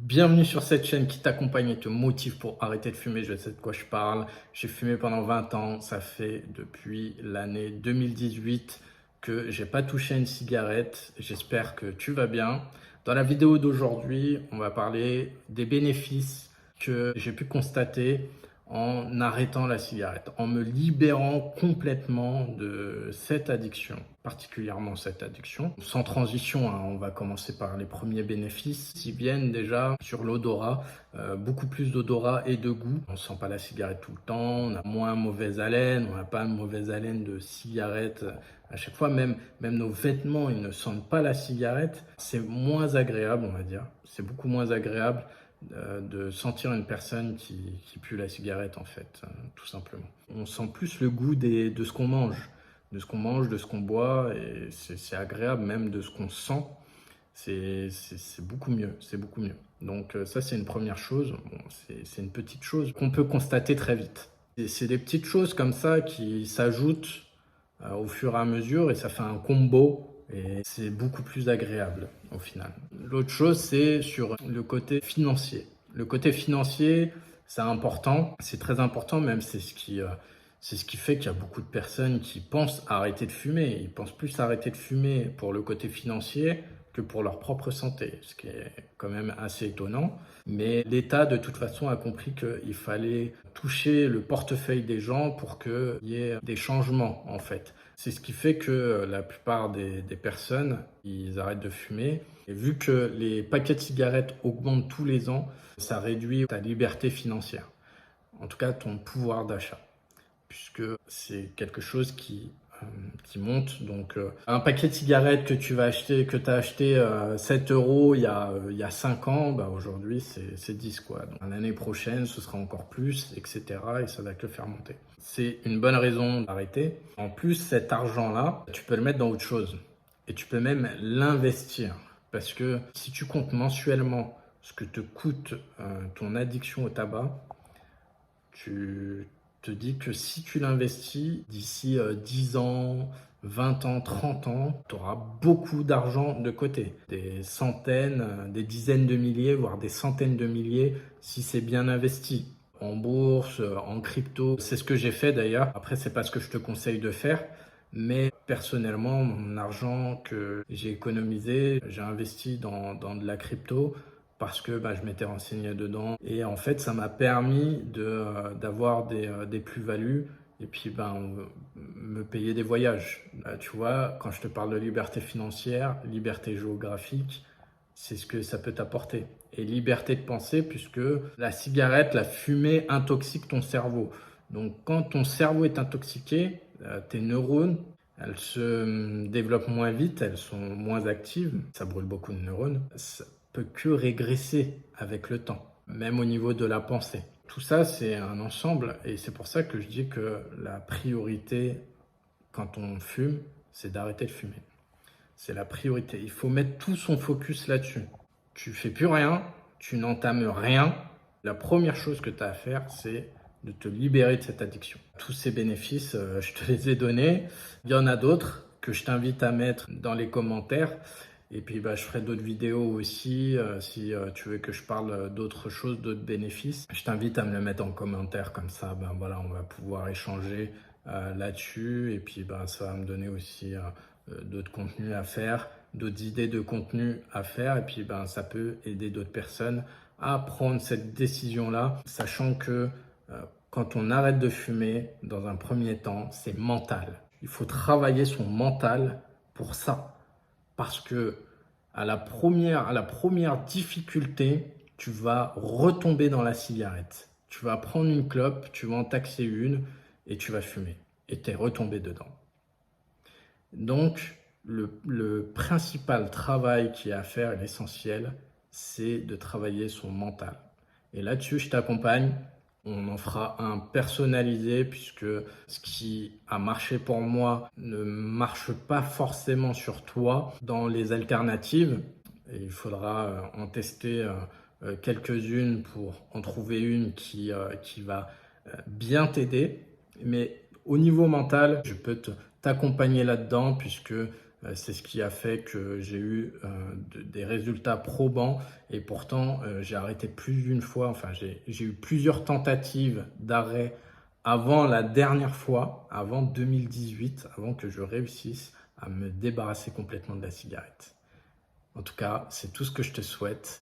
Bienvenue sur cette chaîne qui t'accompagne et te motive pour arrêter de fumer. Je sais de quoi je parle. J'ai fumé pendant 20 ans. Ça fait depuis l'année 2018 que j'ai pas touché à une cigarette. J'espère que tu vas bien. Dans la vidéo d'aujourd'hui, on va parler des bénéfices que j'ai pu constater en arrêtant la cigarette, en me libérant complètement de cette addiction, particulièrement cette addiction. Sans transition, hein, on va commencer par les premiers bénéfices qui viennent déjà sur l'odorat, beaucoup plus d'odorat et de goût. On ne sent pas la cigarette tout le temps, on a moins mauvaise haleine, on n'a pas une mauvaise haleine de cigarette à chaque fois, même nos vêtements, ils ne sentent pas la cigarette. C'est moins agréable, on va dire. C'est beaucoup moins agréable de sentir une personne qui pue la cigarette, en fait, tout simplement. On sent plus le goût de ce qu'on mange, de ce qu'on boit, et c'est agréable même de ce qu'on sent. C'est beaucoup mieux, c'est beaucoup mieux. Donc ça, c'est une première chose. Bon, c'est une petite chose qu'on peut constater très vite. C'est des petites choses comme ça qui s'ajoutent au fur et à mesure et ça fait un combo et c'est beaucoup plus agréable au final. L'autre chose, c'est sur le côté financier. Le côté financier, c'est important, c'est très important, même c'est ce qui fait qu'il y a beaucoup de personnes qui pensent arrêter de fumer. Ils pensent plus arrêter de fumer pour le côté financier que pour leur propre santé, ce qui est quand même assez étonnant. Mais l'État, de toute façon, a compris qu'il fallait toucher le portefeuille des gens pour qu'il y ait des changements, en fait. C'est ce qui fait que la plupart des personnes, ils arrêtent de fumer. Et vu que les paquets de cigarettes augmentent tous les ans, ça réduit ta liberté financière. En tout cas, ton pouvoir d'achat. Puisque c'est quelque chose qui monte. Donc, un paquet de cigarettes que tu vas acheter, que tu as acheté 7 euros il y a 5 ans, bah aujourd'hui c'est 10 quoi. Donc, l'année prochaine, ce sera encore plus, etc. Et ça va que le faire monter. C'est une bonne raison d'arrêter. En plus, cet argent-là, tu peux le mettre dans autre chose. Et tu peux même l'investir. Parce que si tu comptes mensuellement ce que te coûte ton addiction au tabac, tu te dis que si tu l'investis d'ici 10 ans, 20 ans, 30 ans, tu auras beaucoup d'argent de côté. Des centaines, des dizaines de milliers, voire des centaines de milliers si c'est bien investi. En bourse, en crypto. C'est ce que j'ai fait d'ailleurs. Après, c'est pas ce que je te conseille de faire. Mais personnellement, mon argent que j'ai économisé, j'ai investi dans de la crypto parce que je m'étais renseigné dedans. Et en fait, ça m'a permis d'avoir des plus-values et puis me payer des voyages. Tu vois, quand je te parle de liberté financière, liberté géographique, c'est ce que ça peut t'apporter. Et liberté de penser, puisque la cigarette, la fumée intoxique ton cerveau. Donc quand ton cerveau est intoxiqué, tes neurones, elles se développent moins vite, elles sont moins actives, ça brûle beaucoup de neurones. Ça peut que régresser avec le temps, même au niveau de la pensée. Tout ça, c'est un ensemble et c'est pour ça que je dis que la priorité quand on fume, c'est d'arrêter de fumer. C'est la priorité. Il faut mettre tout son focus là-dessus. Tu fais plus rien, tu n'entames rien. La première chose que tu as à faire, c'est de te libérer de cette addiction. Tous ces bénéfices, je te les ai donnés. Il y en a d'autres que je t'invite à mettre dans les commentaires. Et puis, je ferai d'autres vidéos aussi si tu veux que je parle d'autres choses, d'autres bénéfices. Je t'invite à me le mettre en commentaire comme ça. Voilà, on va pouvoir échanger là-dessus. Et puis, ça va me donner aussi d'autres contenus à faire, d'autres idées de contenu à faire. Et puis, ça peut aider d'autres personnes à prendre cette décision-là, sachant que quand on arrête de fumer, dans un premier temps, c'est mental. Il faut travailler son mental pour ça. Parce que à la première difficulté, tu vas retomber dans la cigarette. Tu vas prendre une clope, tu vas en taxer une et tu vas fumer. Et tu es retombé dedans. Donc, le principal travail qui est à faire, et l'essentiel, c'est de travailler son mental. Et là-dessus, je t'accompagne. On en fera un personnalisé puisque ce qui a marché pour moi ne marche pas forcément sur toi. Dans les alternatives, et il faudra en tester quelques-unes pour en trouver une qui va bien t'aider. Mais au niveau mental, je peux t'accompagner là-dedans puisque C'est ce qui a fait que j'ai eu des résultats probants et pourtant j'ai arrêté plus d'une fois, enfin j'ai eu plusieurs tentatives d'arrêt avant la dernière fois, avant 2018, avant que je réussisse à me débarrasser complètement de la cigarette. En tout cas, c'est tout ce que je te souhaite.